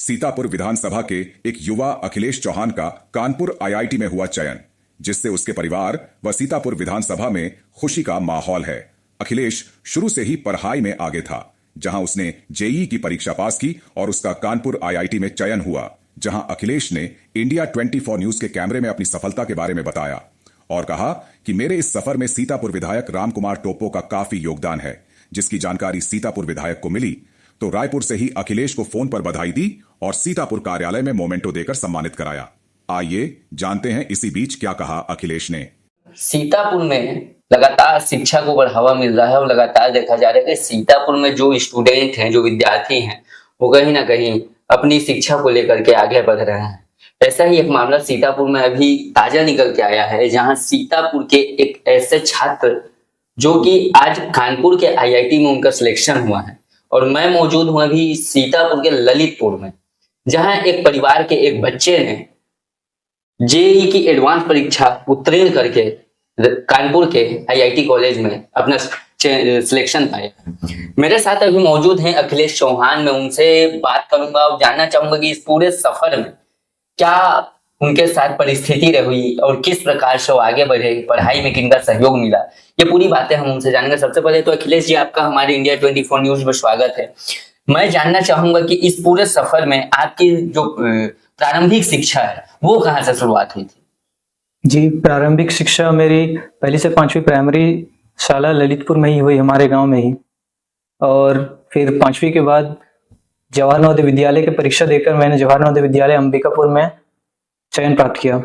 सीतापुर विधानसभा के एक युवा अखिलेश चौहान का कानपुर आईआईटी में हुआ चयन, जिससे उसके परिवार व सीतापुर विधानसभा में खुशी का माहौल है। अखिलेश शुरू से ही पढ़ाई में आगे था, जहां उसने जेईई की परीक्षा पास की और उसका कानपुर आईआईटी में चयन हुआ, जहां अखिलेश ने इंडिया 24 न्यूज के कैमरे में अपनी सफलता के बारे में बताया और कहा कि मेरे इस सफर में सीतापुर विधायक राम कुमार टोप्पो का काफी योगदान है। जिसकी जानकारी सीतापुर विधायक को मिली तो रायपुर से ही अखिलेश को फोन पर बधाई दी और सीतापुर कार्यालय में मोमेंटो देकर सम्मानित कराया। आइए जानते हैं इसी बीच क्या कहा अखिलेश ने। सीतापुर में लगातार शिक्षा को बढ़ावा मिल रहा है और लगातार देखा जा रहा है कि सीतापुर में जो स्टूडेंट हैं, जो विद्यार्थी हैं, वो कहीं ना कहीं अपनी शिक्षा को लेकर के आगे बढ़ रहे हैं। ऐसा ही एक मामला सीतापुर में अभी ताजा निकल के आया है, जहां सीतापुर के एक ऐसे छात्र जो कि आज कानपुर के आईआईटी में उनका सिलेक्शन हुआ है और मैं मौजूद हूं अभी सीतापुर के ललितपुर में, जहां एक परिवार के एक बच्चे ने जेईई की एडवांस परीक्षा उत्तीर्ण करके कानपुर के आईआईटी कॉलेज में अपना सिलेक्शन पाया। मेरे साथ अभी मौजूद हैं अखिलेश चौहान। मैं उनसे बात करूंगा और जानना चाहूंगा कि इस पूरे सफर में क्या उनके साथ परिस्थिति रही और किस प्रकार से वो आगे बढ़े, पढ़ाई में किनका सहयोग मिला, ये पूरी बातें हम उनसे जानेंगे। सबसे पहले तो अखिलेश जी, आपका हमारे इंडिया 24 न्यूज में स्वागत है। मैं जानना चाहूंगा कि इस पूरे सफर में आपकी जो प्रारंभिक शिक्षा है वो कहाँ से शुरुआत हुई थी? जी, प्रारंभिक शिक्षा मेरी पहली से 5वीं प्राइमरी शाला ललितपुर में ही हुई, हमारे गांव में ही। और फिर 5वीं के बाद जवाहर नवोदय विद्यालय की परीक्षा देकर मैंने जवाहर नवोदय विद्यालय अंबिकापुर में चयन प्राप्त किया,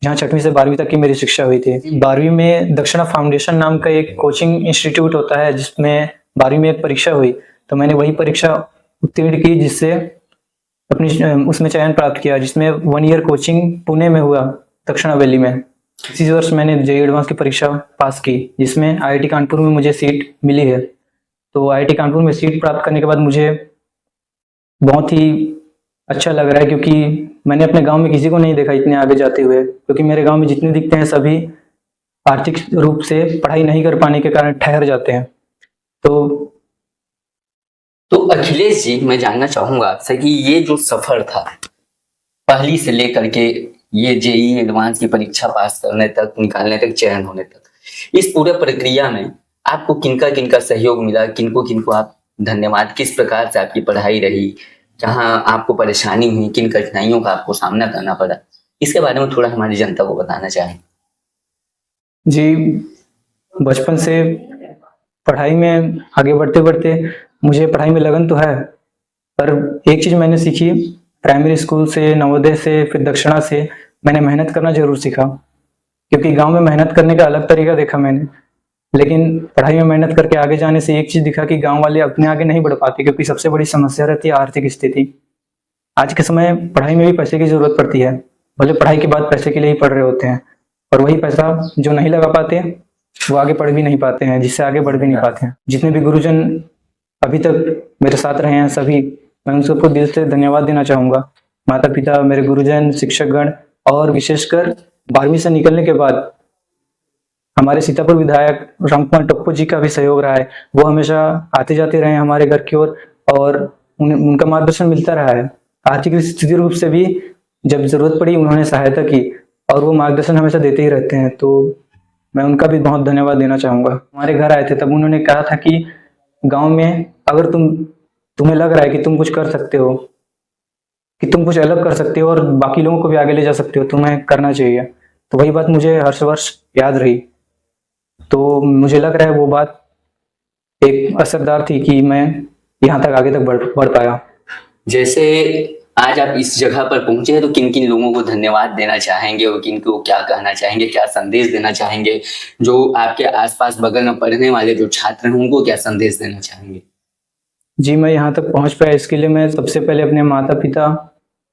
जहाँ 6वीं से 12वीं तक की मेरी शिक्षा हुई थी। 12वीं में दक्षिणा फाउंडेशन नाम का एक कोचिंग इंस्टीट्यूट होता है, जिसमें 12वीं में एक परीक्षा हुई, तो मैंने वही परीक्षा उत्तीर्ण की, जिससे अपनी उसमें चयन प्राप्त किया, जिसमें 1 ईयर कोचिंग पुणे में हुआ, दक्षिणा वैली में। इसी वर्ष मैंने जेईई एडवांस की परीक्षा पास की, जिसमें आईआईटी कानपुर में मुझे सीट मिली है। तो आईआईटी कानपुर में सीट प्राप्त करने के बाद मुझे बहुत ही अच्छा लग रहा है, क्योंकि मैंने अपने गांव में किसी को नहीं देखा इतने आगे जाते हुए, क्योंकि मेरे गांव में जितने दिखते हैं सभी आर्थिक रूप से पढ़ाई नहीं कर पाने के कारण ठहर जाते हैं। तो अखिलेश जी, मैं जानना चाहूंगा आपसे कि ये जो सफर था पहली से लेकर के ये जेईई एडवांस की परीक्षा पास करने तक, निकालने तक, चयन होने तक, इस पूरे प्रक्रिया में आपको किनका किनका सहयोग मिला, किनको किनको आप धन्यवाद, किस प्रकार से आपकी पढ़ाई रही, जहां आपको परेशानी हुई, किन कठिनाइयों का आपको सामना करना पड़ा, इसके बारे में थोड़ा हमारी जनता को बताना चाहें। जी, बचपन से पढ़ाई में आगे बढ़ते बढ़ते मुझे पढ़ाई में लगन तो है, पर एक चीज मैंने सीखी, प्राइमरी स्कूल से, नवोदय से, फिर दक्षिणा से मैंने मेहनत करना जरूर सीखा। क्योंकि गांव में मेहनत करने का अलग तरीका देखा मैंने, लेकिन पढ़ाई में मेहनत करके आगे जाने से एक चीज दिखा कि गांव वाले अपने आगे नहीं बढ़ पाते, क्योंकि सबसे बड़ी समस्या रहती है आर्थिक स्थिति। आज के समय पढ़ाई में भी पैसे की जरूरत पड़ती है, भले पढ़ाई के बाद पैसे के लिए ही पढ़ रहे होते हैं, और वही पैसा जो नहीं लगा पाते वो आगे पढ़ भी नहीं पाते हैं, जिससे आगे बढ़ भी नहीं पाते हैं। जितने भी गुरुजन अभी तक मेरे साथ रहे हैं, सभी मैं उन सबको दिल से धन्यवाद देना चाहूंगा। माता पिता, मेरे गुरुजन, शिक्षकगण, और विशेषकर 12वीं से निकलने के बाद हमारे सीतापुर विधायक राम कुमार टोप्पो जी का भी सहयोग रहा है। वो हमेशा आते जाते रहे हमारे घर की ओर, और उनका मार्गदर्शन मिलता रहा है। आर्थिक स्थिति रूप से भी जब जरूरत पड़ी उन्होंने सहायता की, और वो मार्गदर्शन हमेशा देते ही रहते हैं, तो मैं उनका भी बहुत धन्यवाद देना चाहूंगा। हमारे घर आए थे तब उन्होंने कहा था कि गाँव में अगर तुम्हें लग रहा है कि तुम कुछ कर सकते हो, कि तुम कुछ अलग कर सकते हो और बाकी लोगों को भी आगे ले जा सकते हो, तुम्हें करना चाहिए। तो वही बात मुझे हर वर्ष याद रही, तो मुझे लग रहा है वो बात एक असरदार थी कि मैं यहाँ तक आगे तक बढ़ पाया। जैसे आज आप इस जगह पर पहुंचे हैं, तो किन किन लोगों को धन्यवाद देना चाहेंगे और किन को क्या कहना चाहेंगे, क्या संदेश देना चाहेंगे? जो आपके आसपास बगल में पढ़ने वाले जो छात्र हैं उनको क्या संदेश देना चाहेंगे? जी, मैं यहाँ तक पहुँच पाया इसके लिए मैं सबसे पहले अपने माता पिता,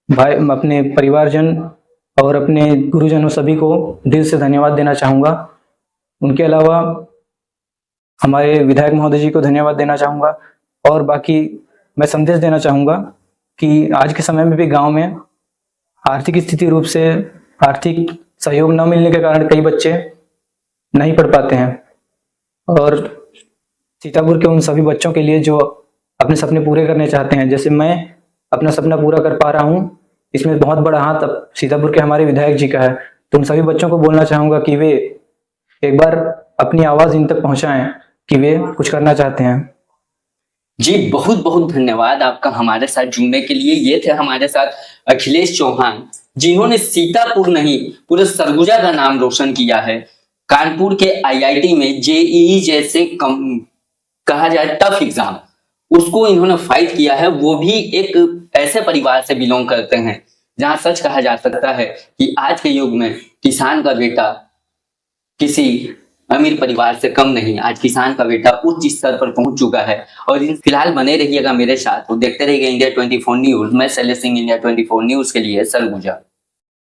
भाई, अपने परिवारजन और अपने गुरुजनों सभी को दिल से धन्यवाद देना चाहूँगा। उनके अलावा हमारे विधायक महोदय जी को धन्यवाद देना चाहूँगा, और बाकी मैं संदेश देना चाहूँगा कि आज के समय में भी गांव में आर्थिक स्थिति रूप से आर्थिक सहयोग न मिलने के कारण कई बच्चे नहीं पढ़ पाते हैं, और सीतापुर के उन सभी बच्चों के लिए जो अपने सपने पूरे करने चाहते हैं, जैसे मैं अपना सपना पूरा कर पा रहा हूँ, इसमें बहुत बड़ा हाथ अब सीतापुर के हमारे विधायक जी का है। तो उन सभी बच्चों को बोलना चाहूंगा कि वे एक बार अपनी आवाज इन तक पहुंचाएं कि वे कुछ करना चाहते हैं। जी बहुत बहुत धन्यवाद आपका हमारे साथ जुड़ने के लिए। ये थे हमारे साथ अखिलेश चौहान, जिन्होंने सीतापुर नहीं पूरे सरगुजा का नाम रोशन किया है। कानपुर के आईआईटी में जेईई जैसे कहा जाए टफ एग्जाम, उसको इन्होंने फाइट किया है। वो भी एक ऐसे परिवार से बिलोंग करते हैं जहां सच कहा जा सकता है कि आज के युग में किसान का बेटा किसी अमीर परिवार से कम नहीं। आज किसान का बेटा उच्च स्तर पर पहुंच चुका है। और फिलहाल बने रहिएगा मेरे साथ, तो देखते रहिएगा इंडिया 24 न्यूज। मैं शैलेश सिंह, इंडिया 24 न्यूज के लिए सरगुजा।